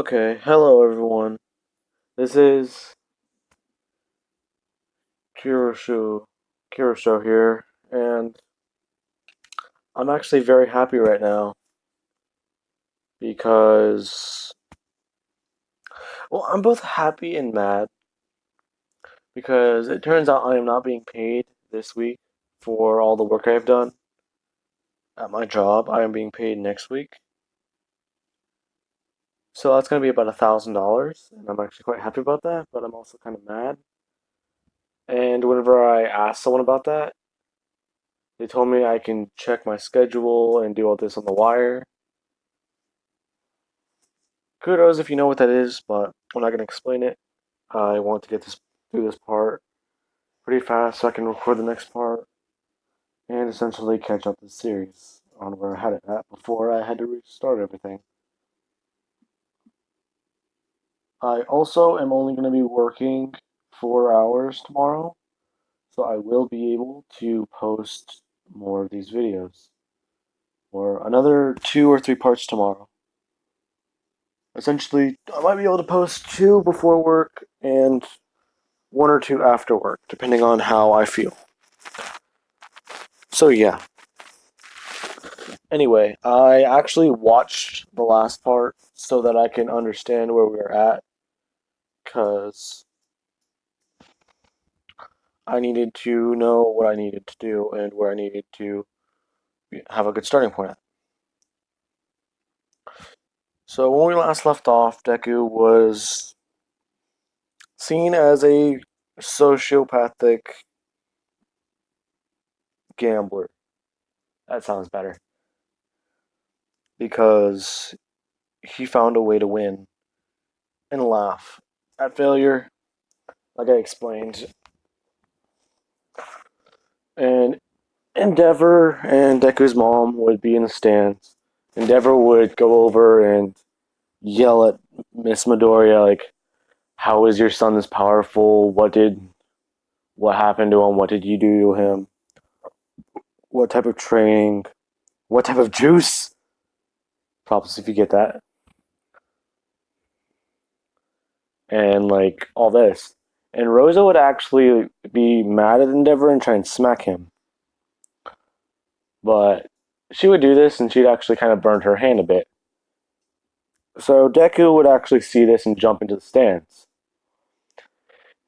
Okay, hello everyone. This is Kirishima, Kirisho here, and I'm actually very happy right now because, well, I'm both happy and mad because it turns out I am not being paid this week for all the work I've done at my job. I am being paid next week, so that's going to be about $1,000, and I'm actually quite happy about that, but I'm also kind of mad. And whenever I ask someone about that, they told me I can check my schedule and do all this on the wire. Kudos if you know what that is, but I'm not going to explain it. I want to get this through this part pretty fast so I can record the next part and essentially catch up the series on where I had it at before I had to restart everything. I also am only going to be working 4 hours tomorrow, so I will be able to post more of these videos, or another 2 or 3 parts tomorrow. Essentially, I might be able to post 2 before work and 1 or 2 after work, depending on how I feel. So yeah. Anyway, I actually watched the last part so that I can understand where we're at, because I needed to know what I needed to do and where I needed to have a good starting point at. So when we last left off, Deku was seen as a sociopathic gambler. That sounds better. Because he found a way to win and laugh at failure, like I explained. And Endeavor and Deku's mom would be in the stands. Endeavor would go over and yell at Miss Midoriya, like, "How is your son this powerful? What happened to him? What did you do to him? What type of training? What type of juice?" Props if you get that. And like all this. And Rosa would actually be mad at Endeavor and try and smack him. But she would do this and she'd actually kind of burn her hand a bit. So Deku would actually see this and jump into the stands.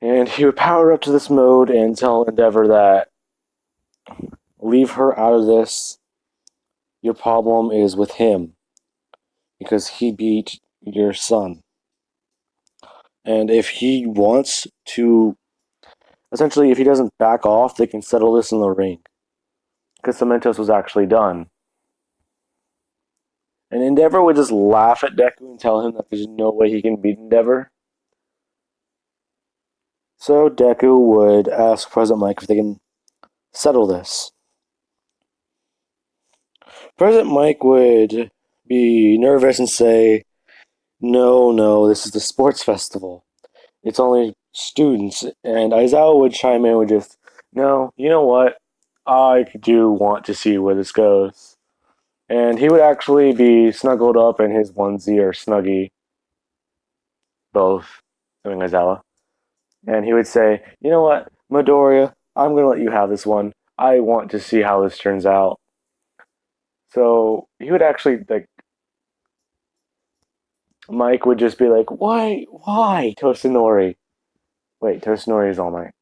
And he would power up to this mode and tell Endeavor that, "Leave her out of this. Your problem is with him because he beat your son. And if he wants to, essentially, if he doesn't back off, they can settle this in the ring." Because Cementos was actually done. And Endeavor would just laugh at Deku and tell him that there's no way he can beat Endeavor. So Deku would ask President Mike if they can settle this. President Mike would be nervous and say, "No, no, this is the sports festival. It's only students." And Aizawa would chime in with just, "No, you know what? I do want to see where this goes." And he would actually be snuggled up in his onesie or snuggie, both, doing Aizawa. And he would say, "You know what, Midoriya, I'm going to let you have this one. I want to see how this turns out." So he would actually, like, Mike would just be like, Why, Toshinori? Wait, Toshinori is All Might.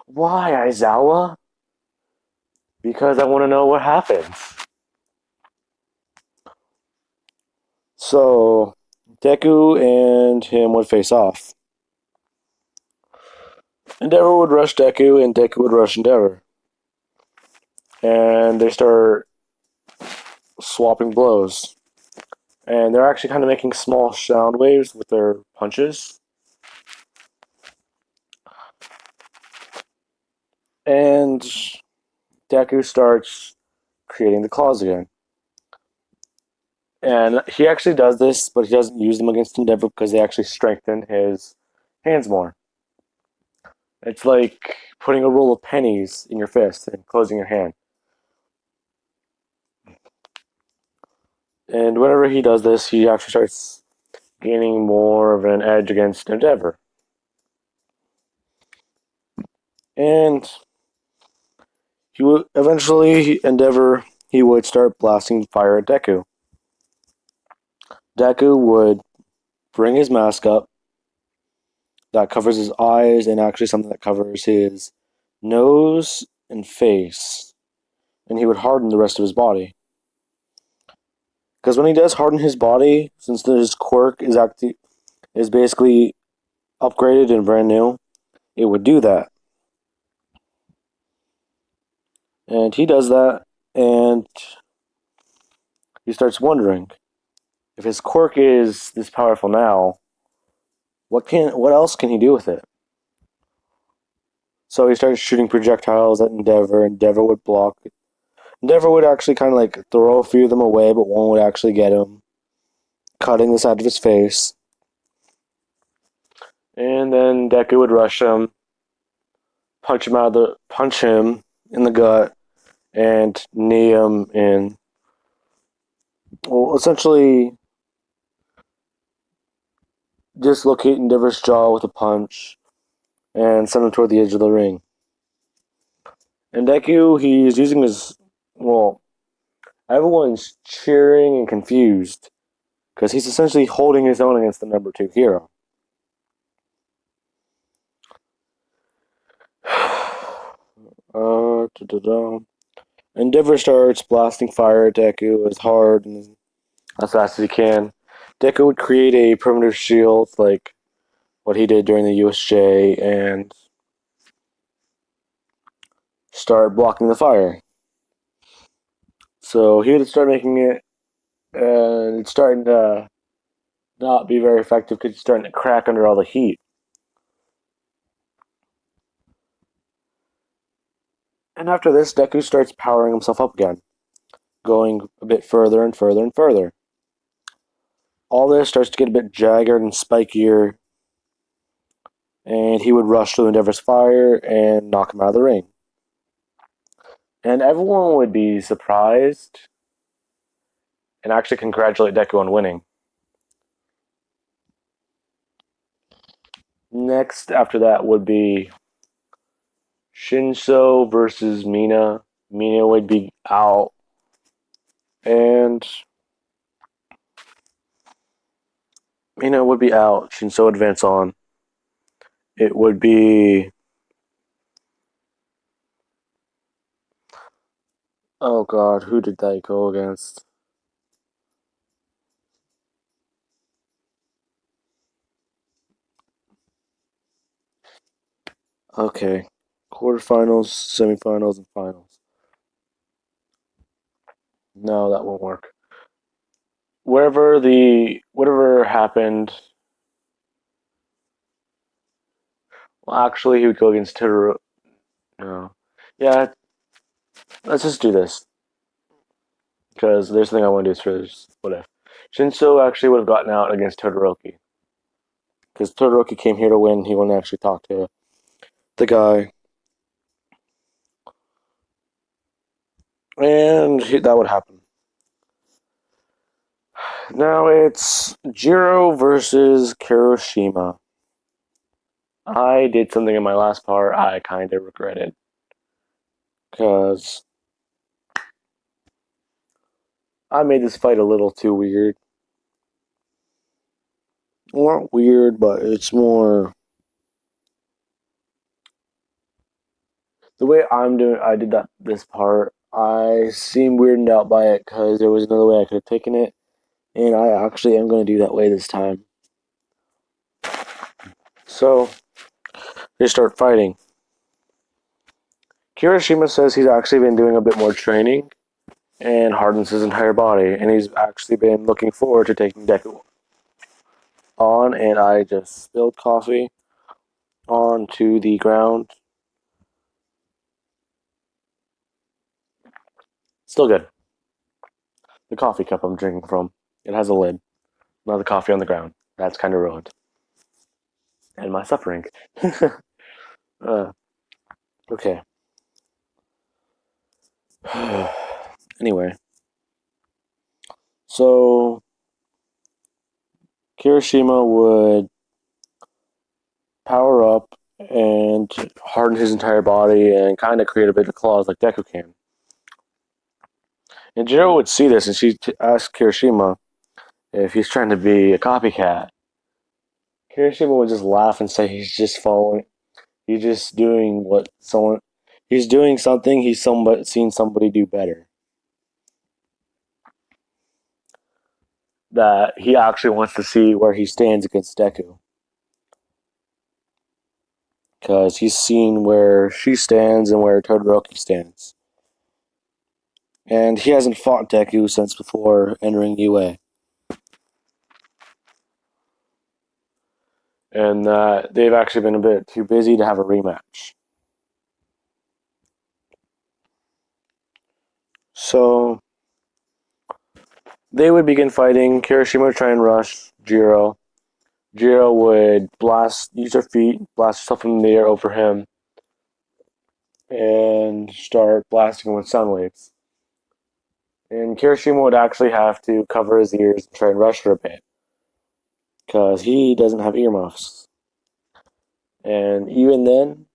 Why, Aizawa? Because I want to know what happens." So Deku and him would face off. Endeavor would rush Deku, and Deku would rush Endeavor. And they start swapping blows. And they're actually kind of making small sound waves with their punches. And Deku starts creating the claws again. And he actually does this, but he doesn't use them against Endeavor because they actually strengthen his hands more. It's like putting a roll of pennies in your fist and closing your hand. And whenever he does this, he actually starts gaining more of an edge against Endeavor. And he would eventually Endeavor he would start blasting fire at Deku. Deku would bring his mask up that covers his eyes and actually something that covers his nose and face, and he would harden the rest of his body. Because when he does harden his body, since his quirk is basically upgraded and brand new, it would do that. And he does that, and he starts wondering if his quirk is this powerful now, what else can he do with it? So he starts shooting projectiles at Endeavor. Endeavor would block. Endeavor would actually kind of like throw a few of them away, but one would actually get him, cutting the side of his face. And then Deku would rush him, punch him in the gut, and knee him in. Well, essentially, dislocate Endeavor's jaw with a punch and send him toward the edge of the ring. And Deku, he's using his. Well, everyone's cheering and confused because he's essentially holding his own against the number 2 hero. Endeavor starts blasting fire at Deku as hard and as fast as he can. Deku would create a perimeter shield like what he did during the USJ and start blocking the fire. So he would start making it, and it's starting to not be very effective because it's starting to crack under all the heat. And after this, Deku starts powering himself up again, going a bit further and further and further. All this starts to get a bit jagged and spikier, and he would rush to Endeavor's fire and knock him out of the ring. And everyone would be surprised and actually congratulate Deku on winning. Next, after that, would be Shinso versus Mina. Mina would be out, and Mina would be out. Shinso would advance on. It would be. Oh god, who did they go against? Okay. Quarterfinals, semifinals, and finals. No, that won't work. Whatever happened. Well, actually, he would go against Totoro. No. Yeah, let's just do this. Because there's something I want to do for this. What if? Shinso actually would have gotten out against Todoroki. Because Todoroki came here to win, he wouldn't actually talk to the guy. And that would happen. Now it's Jiro versus Kirishima. I did something in my last part I kind of regretted. Because I made this fight a little too weird. Well, not weird, but it's more the way I did this part. I seem weirded out by it because there was another way I could have taken it, and I actually am going to do that way this time. So they start fighting. Kirishima says he's actually been doing a bit more training and hardens his entire body, and he's actually been looking forward to taking Deku on. And I just spilled coffee onto the ground. Still good. The coffee cup I'm drinking from, it has a lid. Now the coffee on the ground. That's kind of ruined. And my suffering. uh, okay. Anyway. So, Kirishima would power up and harden his entire body and kind of create a bit of claws like Deku can. And Jiro would see this and she'd ask Kirishima if he's trying to be a copycat. Kirishima would just laugh and say he's just following. He's just doing what someone. He's doing something he's seen somebody do better. That he actually wants to see where he stands against Deku. Because he's seen where she stands and where Todoroki stands. And he hasn't fought Deku since before entering UA. And they've actually been a bit too busy to have a rematch. So they would begin fighting. Kirishima would try and rush Jiro. Jiro would use her feet, blast herself in the air over him, and start blasting him with sound waves. And Kirishima would actually have to cover his ears and try and rush her a bit, because he doesn't have earmuffs. And even then,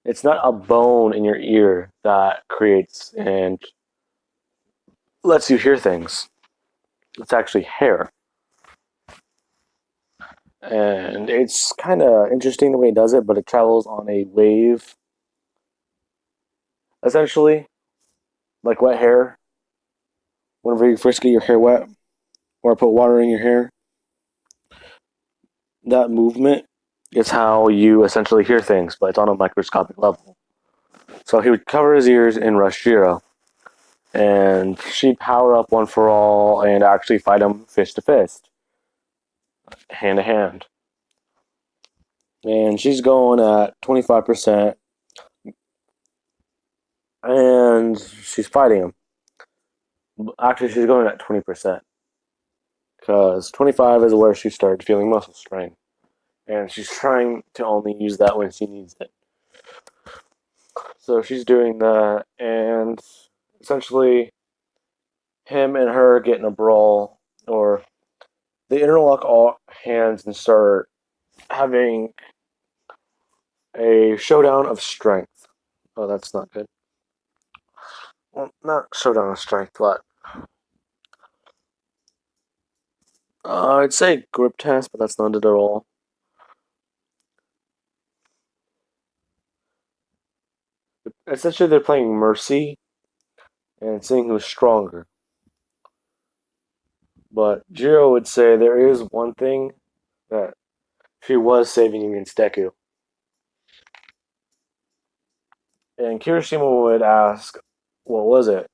it's not a bone in your ear that creates and lets you hear things. It's actually hair. And it's kind of interesting the way it does it, but it travels on a wave, essentially, like wet hair. Whenever you first get your hair wet, or put water in your hair, that movement is how you essentially hear things, but it's on a microscopic level. So he would cover his ears and rush Jiro, and she'd power up one for all and actually fight him fist to fist, hand to hand. And she's going at 25%, and she's fighting him. Actually, she's going at 20%, because 25 is where she started feeling muscle strain. And she's trying to only use that when she needs it. So she's doing that, and essentially, him and her get in a brawl, or they interlock all hands and start having a showdown of strength. Oh, that's not good. Well, not showdown of strength, but I'd say grip test, but that's not it at all. Essentially, they're playing Mercy and seeing who's stronger. But Jiro would say there is one thing that she was saving against Deku. And Kirishima would ask, what was it?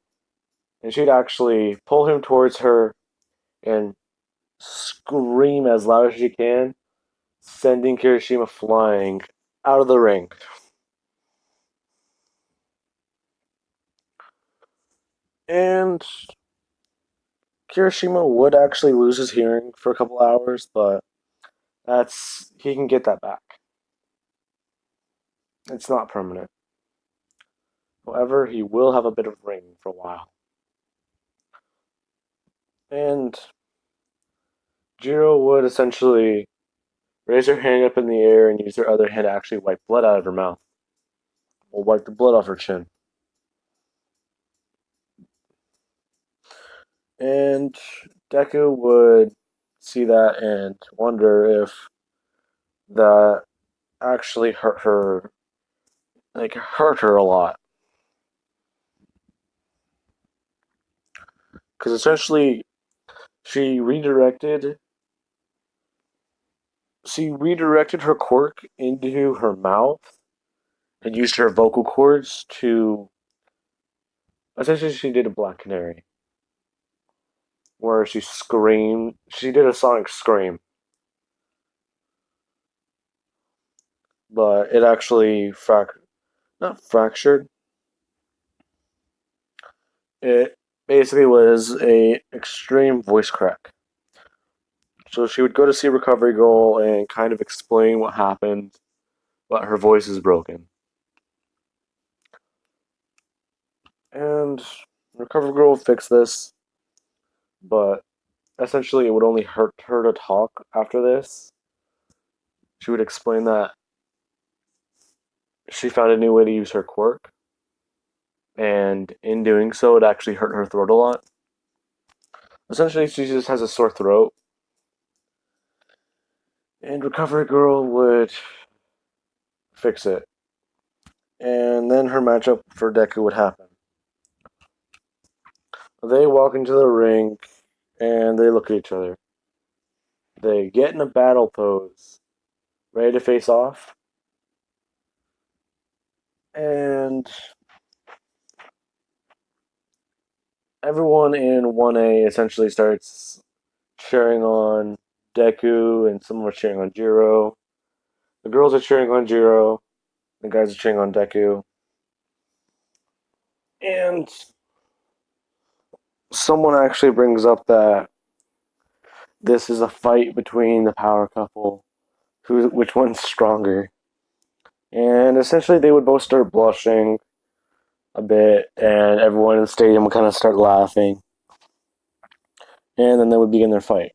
And she'd actually pull him towards her and scream as loud as she can, sending Kirishima flying out of the ring. And Kirishima would actually lose his hearing for a couple hours, but he can get that back. It's not permanent. However, he will have a bit of ringing for a while. And Jiro would essentially raise her hand up in the air and use her other hand to actually wipe blood out of her mouth. Or wipe the blood off her chin. And Deku would see that and wonder if that actually hurt her a lot. Because essentially, she redirected her quirk into her mouth and used her vocal cords to. Essentially, she did a Black Canary, where she screamed. She did a sonic scream, but it actually not fractured. It basically was a extreme voice crack. So she would go to see Recovery Girl and kind of explain what happened, but her voice is broken. And Recovery Girl will fix this, but essentially it would only hurt her to talk after this. She would explain that she found a new way to use her quirk, and in doing so, it actually hurt her throat a lot. Essentially, she just has a sore throat, and Recovery Girl would fix it. And then her matchup for Deku would happen. They walk into the ring, and they look at each other. They get in a battle pose, ready to face off. And everyone in 1A essentially starts cheering on Deku, and some are cheering on Jiro. The girls are cheering on Jiro, the guys are cheering on Deku. And someone actually brings up that this is a fight between the power couple, which one's stronger. And essentially, they would both start blushing a bit, and everyone in the stadium would kind of start laughing. And then they would begin their fight.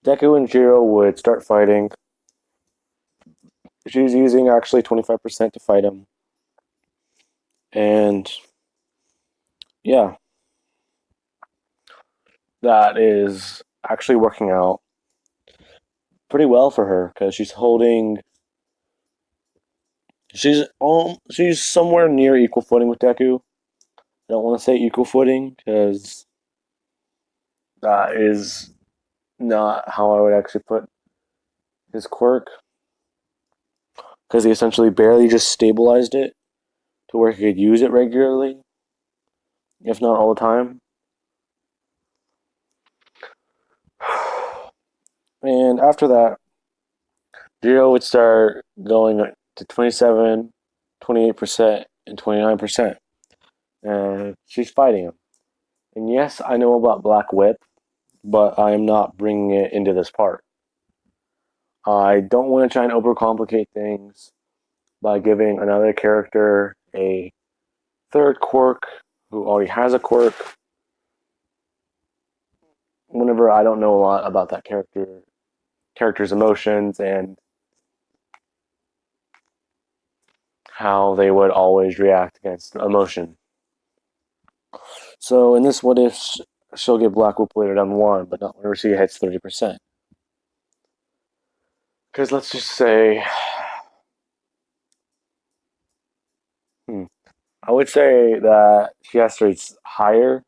Deku and Jiro would start fighting. She's using actually 25% to fight him. And yeah, that is actually working out pretty well for her because she's somewhere near equal footing with Deku. I don't want to say equal footing because that is not how I would actually put his quirk, because he essentially barely just stabilized it to where he could use it regularly, if not all the time. And after that, Jiro would start going to 27, 28%, and 29%. And she's fighting him. And yes, I know about Black Whip, but I am not bringing it into this part. I don't want to try and overcomplicate things by giving another character a third quirk who already has a quirk whenever I don't know a lot about that character's emotions and how they would always react against emotion. So in this what if she'll get Black Whip later down the line, but not whenever she hits 30%. Because let's just say, I would say that she has to reach higher,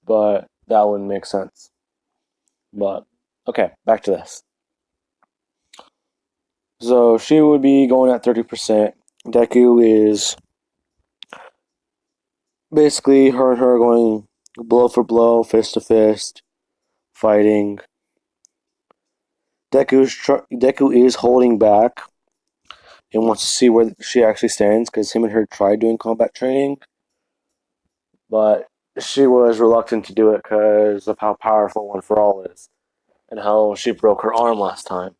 but that wouldn't make sense. But okay, back to this. So she would be going at 30%. Deku is basically her and her going blow for blow, fist to fist, fighting. Deku is holding back and wants to see where she actually stands because him and her tried doing combat training, but she was reluctant to do it because of how powerful One for All is and how she broke her arm last time.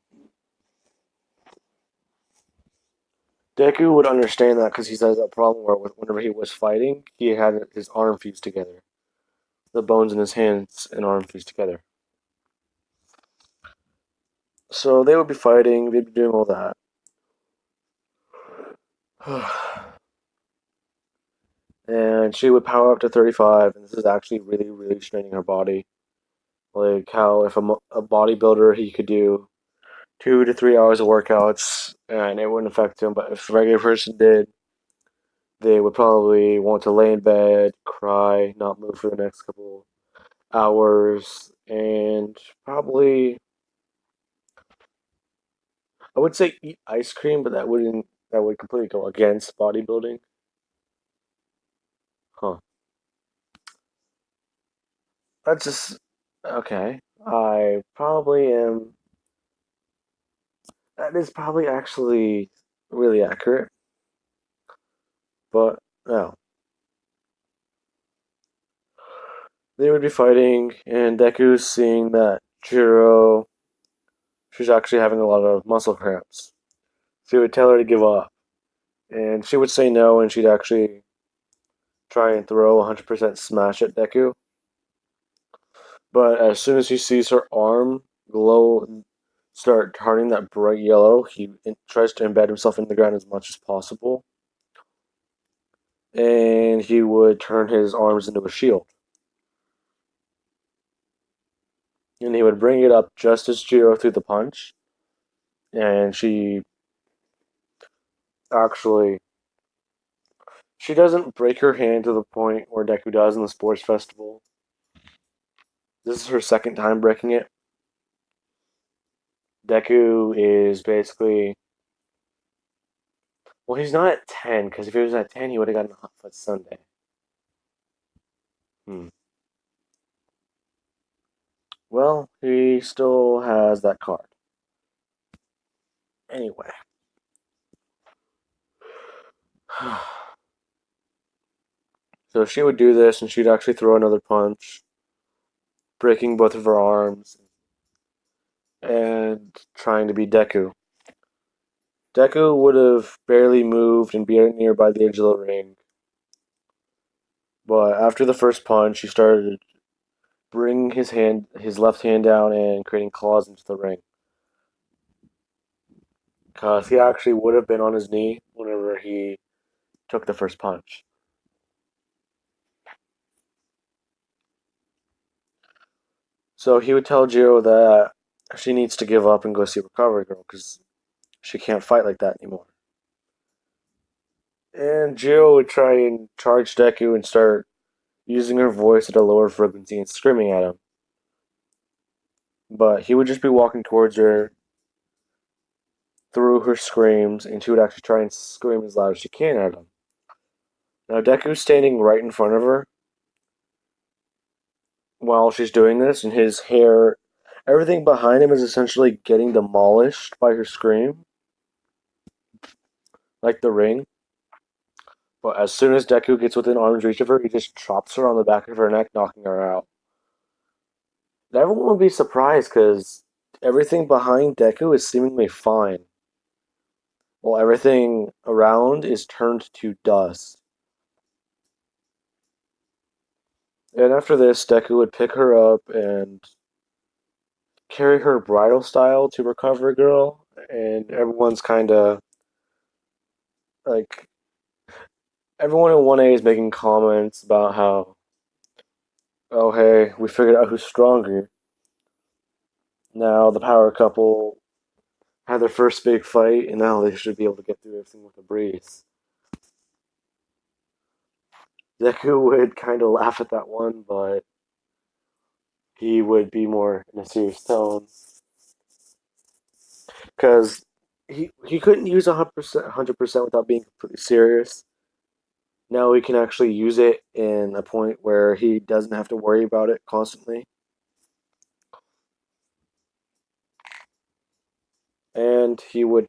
Deku would understand that because he has that problem where whenever he was fighting, he had his arm fused together. The bones in his hands and arm fused together. So they would be fighting, they'd be doing all that. And she would power up to 35, and this is actually really, really straining her body. Like how if a bodybuilder, he could do 2 to 3 hours of workouts and it wouldn't affect him, but if a regular person did, they would probably want to lay in bed, cry, not move for the next couple hours, and probably, I would say eat ice cream, but that would completely go against bodybuilding. Huh. That's just okay. I probably am. That is probably actually really accurate, but no. They would be fighting, and Deku's seeing that Jiro, she's actually having a lot of muscle cramps. So he would tell her to give up, and she would say no, and she'd actually try and throw 100% smash at Deku. But as soon as he sees her arm glow, start turning that bright yellow, he tries to embed himself in the ground as much as possible. And he would turn his arms into a shield. And he would bring it up just as Jiro threw the punch. And actually, she doesn't break her hand to the point where Deku does in the sports festival. This is her second time breaking it. Deku is basically. Well, he's not at 10, because if he was at 10, he would have gotten a Hot Foot Sunday. Hmm. Well, he still has that card. Anyway. So she would do this, and she'd actually throw another punch, breaking both of her arms, and trying to beat Deku. Deku would have barely moved and be nearby the edge of the ring. But after the first punch, he started bringing his left hand down and creating claws into the ring. Because he actually would have been on his knee whenever he took the first punch. So he would tell Jiro that she needs to give up and go see Recovery Girl because she can't fight like that anymore. And Jiro would try and charge Deku and start using her voice at a lower frequency and screaming at him. But he would just be walking towards her through her screams, and she would actually try and scream as loud as she can at him. Now Deku's standing right in front of her while she's doing this, and his hair, everything behind him is essentially getting demolished by her scream, like the ring. But as soon as Deku gets within arm's reach of her, he just chops her on the back of her neck, knocking her out. Everyone would be surprised because everything behind Deku is seemingly fine, while everything around is turned to dust. And after this, Deku would pick her up and carry her bridal style to Recovery Girl, and everyone's kind of like everyone in 1A is making comments about how, oh hey, we figured out who's stronger. Now the power couple had their first big fight, and now they should be able to get through everything with a breeze. Deku would kind of laugh at that one, but he would be more in a serious tone because he couldn't use 100% without being completely serious. Now he can actually use it in a point where he doesn't have to worry about it constantly. And he would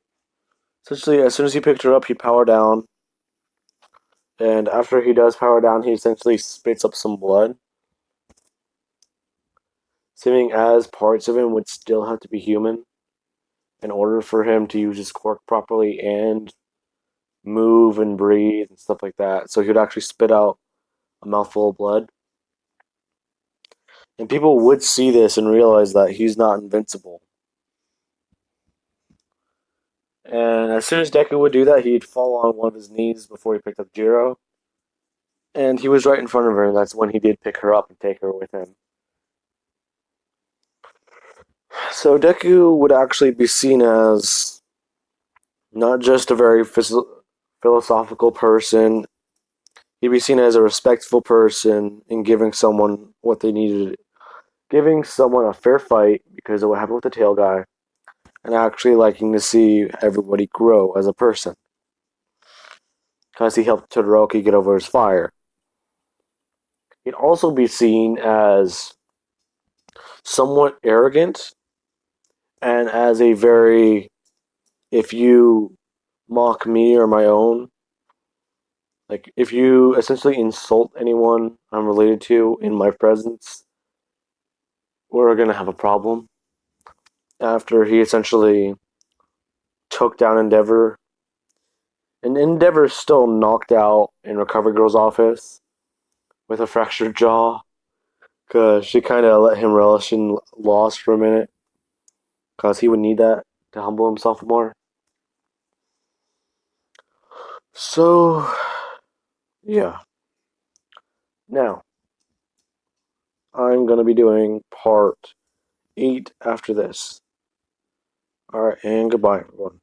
essentially, as soon as he picked her up, he'd power down. And after he does power down, he essentially spits up some blood, seeming as parts of him would still have to be human in order for him to use his quirk properly and move and breathe and stuff like that. So he would actually spit out a mouthful of blood. And people would see this and realize that he's not invincible. And as soon as Deku would do that, he'd fall on one of his knees before he picked up Jiro. And he was right in front of her, and that's when he did pick her up and take her with him. So Deku would actually be seen as not just a very philosophical person, he'd be seen as a respectful person in giving someone what they needed, giving someone a fair fight because of what happened with the tail guy, and actually liking to see everybody grow as a person. Because he helped Todoroki get over his fire. He'd also be seen as somewhat arrogant and as a very, if you mock me or my own, like if you essentially insult anyone I'm related to in my presence, we're gonna have a problem. After he essentially took down Endeavor, and Endeavor's still knocked out in Recovery Girl's office, with a fractured jaw. Because she kind of let him relish in loss for a minute. Because he would need that to humble himself more. So, yeah. Now, I'm going to be doing part 8 after this. Alright, and goodbye, everyone.